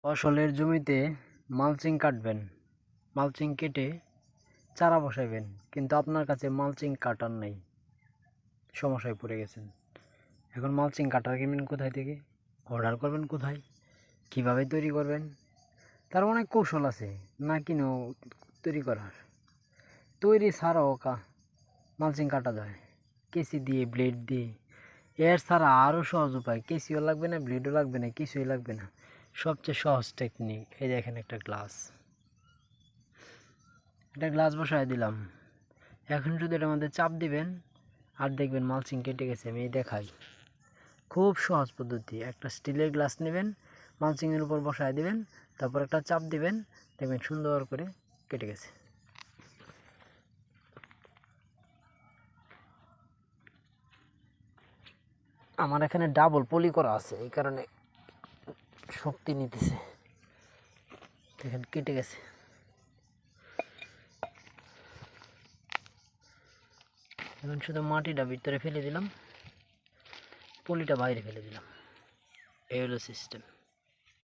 ফসলের জমিতে মালচিং কাটবেন, মালচিং কেটে চারা বসাইবেন, কিন্তু আপনার কাছে মালচিং কাটার নেই, সমস্যায় পড়ে গেছেন। এখন মালচিং কাটার কিনবেন কোথায় থেকে, অর্ডার করবেন কোথায়, কিভাবে তৈরি করবেন, তার অনেক কৌশল আছে না কিনেও তৈরি করার। তৈরি ছাড়াও মালচিং কাটা যায় কেসি দিয়ে, ব্লেড দিয়ে। এর ছাড়া আরও সহজ উপায়, কেসিও লাগবে না, ব্লেডও লাগবে না, কিছুই লাগবে না। সবচেয়ে সহজ টেকনিক, এই দেখেন একটা গ্লাস বসায় দিলাম। এখন শুধু এটার মধ্যে চাপ দিবেন আর দেখবেন মালচিং কেটে গেছে। আমি দেখাই, খুব সহজ পদ্ধতি। একটা স্টিলের গ্লাস নেবেন, মালচিংয়ের উপর বসায় দিবেন, তারপর একটা চাপ দিবেন, দেখবেন সুন্দর করে কেটে গেছে। আমার এখানে ডাবল পলি করা আছে, এই কারণে শক্তি নিতেছে। দেখেন কেটে গেছে। এখন শুধু মাটিটা ভিতরে ফেলে দিলাম, পলিটা বাইরে ফেলে দিলাম। এই হলো সিস্টেম।